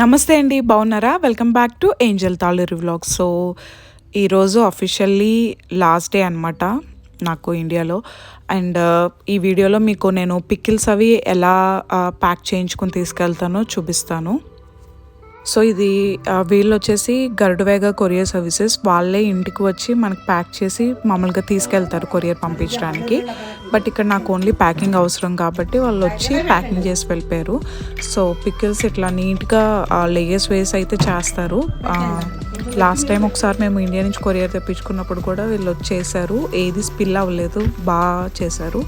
నమస్తే అండి, బాగున్నారా? Welcome back to Angel Taluri vlogs. So ఈరోజు అఫీషియల్లీ లాస్ట్ డే అనమాట నాకు ఇండియాలో. అండ్ ఈ వీడియోలో మీకు నేను పికిల్స్ అవి ఎలా ప్యాక్ చేయించుకొని తీసుకెళ్తానో చూపిస్తాను. సో ఇది వీళ్ళు వచ్చేసి గరుడవేగ కొరియర్ సర్వీసెస్. వాళ్ళే ఇంటికి వచ్చి మనకు ప్యాక్ చేసి మామూలుగా తీసుకెళ్తారు కొరియర్ పంపించడానికి. బట్ ఇక్కడ నాకు ఓన్లీ ప్యాకింగ్ అవసరం కాబట్టి వాళ్ళు వచ్చి ప్యాకింగ్ చేసి వెళ్ళిపోయారు. సో పికిల్స్ ఇట్లా నీట్గా లేయర్స్ వేసి అయితే చేస్తారు. లాస్ట్ టైం ఒకసారి మేము ఇండియా నుంచి కొరియర్ తెప్పించుకున్నప్పుడు కూడా వీళ్ళు వచ్చేసారు, ఏది స్పిల్ అవ్వలేదు, బాగా చేశారు.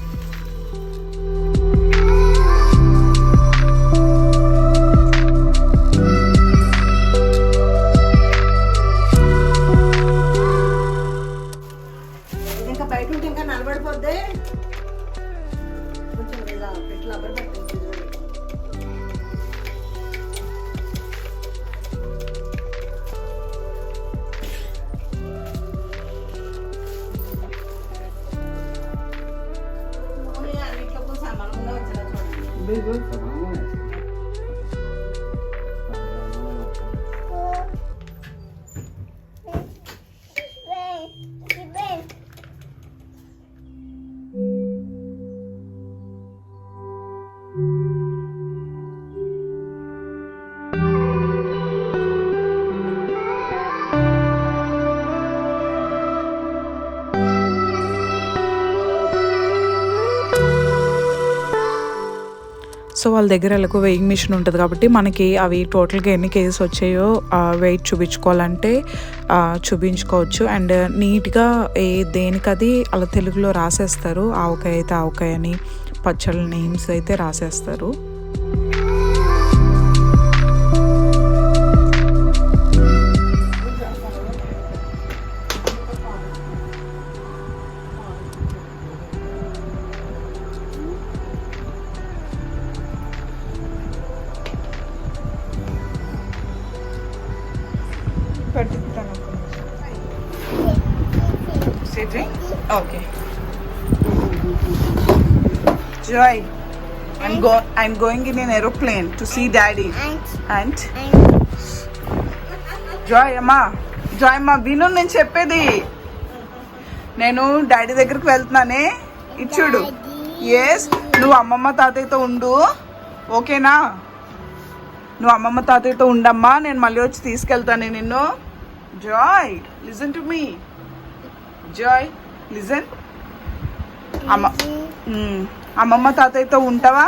సో వాళ్ళ దగ్గర ఎలాగో వెయింగ్ మిషన్ ఉంటుంది కాబట్టి మనకి అవి టోటల్గా ఎన్ని కేజెస్ వచ్చాయో వెయిట్ చూపించుకోవాలంటే చూపించుకోవచ్చు. అండ్ నీట్గా దేనికది అలా తెలుగులో రాసేస్తారు. ఆవకాయ అయితే ఆవకాయ అని, పచ్చళ్ళ నేమ్స్ అయితే రాసేస్తారు. Okay. Joy, I'm going in an aeroplane to see Daddy. And Joy అమ్మా విను, నేను చెప్పేది. నేను డాడీ దగ్గరికి వెళ్తున్నానే, ఇచ్చుడు. ఎస్, నువ్వు అమ్మమ్మ తాతయ్యతో ఉండు, ఓకేనా? నువ్వు అమ్మమ్మ తాతయ్యతో ఉండమ్మా, నేను మళ్ళీ వచ్చి తీసుకెళ్తాను నిన్ను. Joy, listen to me. Joy, listen. అమ్మమ్మ తాతయ్యతో ఉంటావా?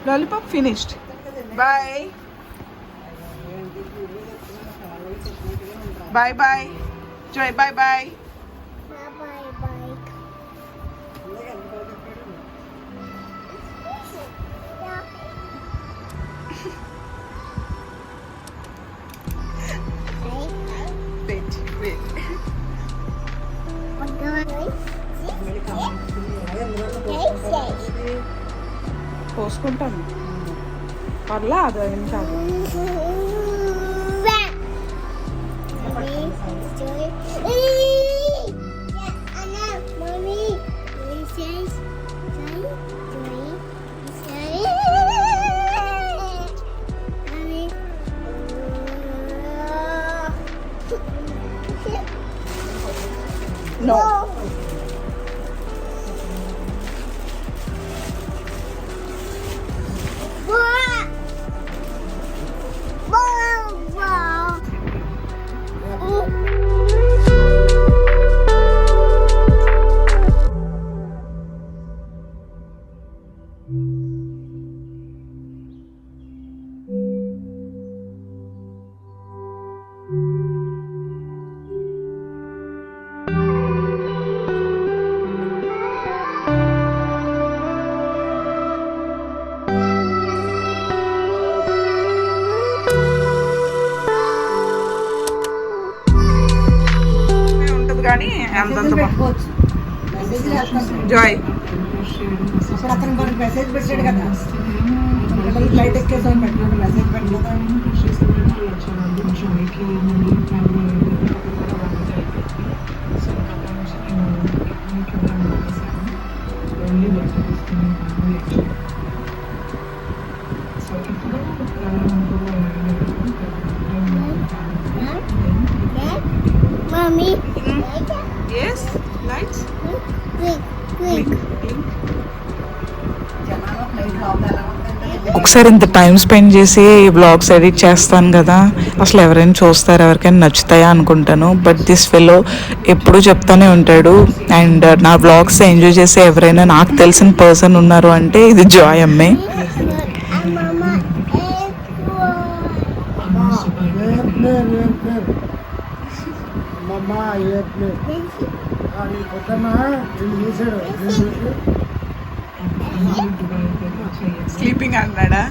Lollipop finished. Bye bye bye Joy, bye bye. పోసుకుంటాను, పర్లా, అది నిమిషాలు. No. కానీ అంతంత జాయ్ అతను మనకు మెసేజ్ పెట్టాడు కదా, ఫ్లైట్ ఎక్కేసాను పెట్టినట్టు మెసేజ్ పెట్టలేదు. Mommy. Yes, lights. Quick. ఒకసారి ఇంత టైం స్పెండ్ చేసి బ్లాగ్స్ ఎడిట్ చేస్తాను కదా, అసలు ఎవరైనా చూస్తారు, ఎవరికైనా నచ్చుతాయా అనుకుంటాను. బట్ దిస్ ఫెలో ఎప్పుడూ చెప్తానే ఉంటాడు. అండ్ నా బ్లాగ్స్ ఎంజాయ్ చేసే ఎవరైనా నాకు తెలిసిన పర్సన్ ఉన్నారు అంటే ఇది జాయ్ అమ్మే. స్లీపింగ్ అన్నాడా?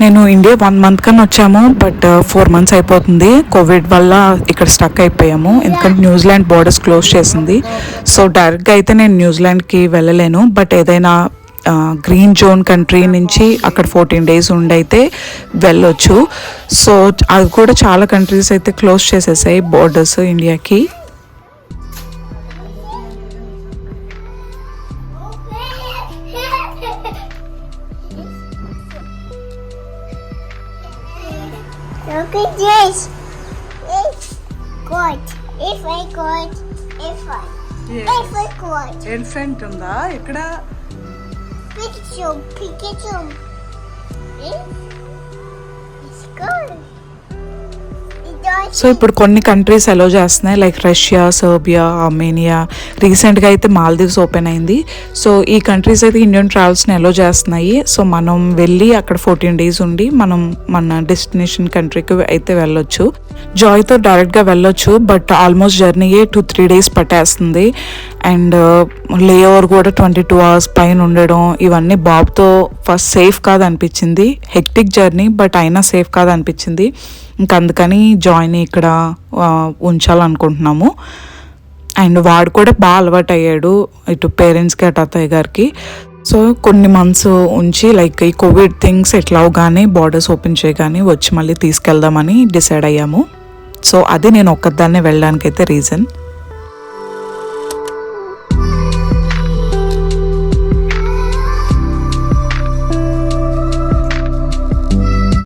నేను ఇండియా 1 month కన్నా వచ్చాము, బట్ 4 months అయిపోతుంది. కోవిడ్ వల్ల ఇక్కడ స్టక్ అయిపోయాము, ఎందుకంటే న్యూజిలాండ్ బోర్డర్స్ క్లోజ్ చేసింది. సో డైరెక్ట్గా అయితే నేను న్యూజిలాండ్కి వెళ్ళలేను, బట్ ఏదైనా గ్రీన్ జోన్ కంట్రీ నుంచి అక్కడ 14 days ఉండైతే వెళ్ళొచ్చు. సో అది కూడా చాలా కంట్రీస్ అయితే క్లోజ్ చేసేసాయి బోర్డర్స్ ఇండియాకి. Look at this. It's good. If I got, if I got. Elephant ఉందా ఇక్కడ? Pikachu. It's good. సో ఇప్పుడు కొన్ని కంట్రీస్ అలో చేస్తున్నాయి, లైక్ రష్యా, సర్బియా, ఆర్మేనియా, రీసెంట్గా అయితే మాల్దీవ్స్ ఓపెన్ అయింది. సో ఈ కంట్రీస్ అయితే ఇండియన్ ట్రావెల్స్ని అలో చేస్తున్నాయి. సో మనం వెళ్ళి అక్కడ 14 days ఉండి మనం మన డెస్టినేషన్ కంట్రీకి అయితే వెళ్ళొచ్చు. జాయ్తో డైరెక్ట్గా వెళ్ళొచ్చు, బట్ ఆల్మోస్ట్ జర్నీయే 2-3 days పట్టేస్తుంది. అండ్ లే ఓవర్ కూడా 22 hours పైన ఉండడం, ఇవన్నీ బాబుతో ఫస్ట్ సేఫ్ కాదు అనిపించింది. హెక్టిక్ జర్నీ, బట్ అయినా సేఫ్ కాదు అనిపించింది. ఇంకా అందుకని జాయ్ని ఇక్కడ ఉంచాలనుకుంటున్నాము. అండ్ వాడు కూడా బాగా అలవాటు అయ్యాడు ఇటు పేరెంట్స్కి అటు అత్తయ్య గారికి. సో కొన్ని months ఉంచి, లైక్ ఈ కోవిడ్ థింగ్స్ ఎట్లా అవగానే బార్డర్స్ ఓపెన్ చేయగానే వచ్చి మళ్ళీ తీసుకెళ్దామని డిసైడ్ అయ్యాము. సో అది నేను ఒక్కదాన్నే వెళ్ళడానికైతే రీజన్.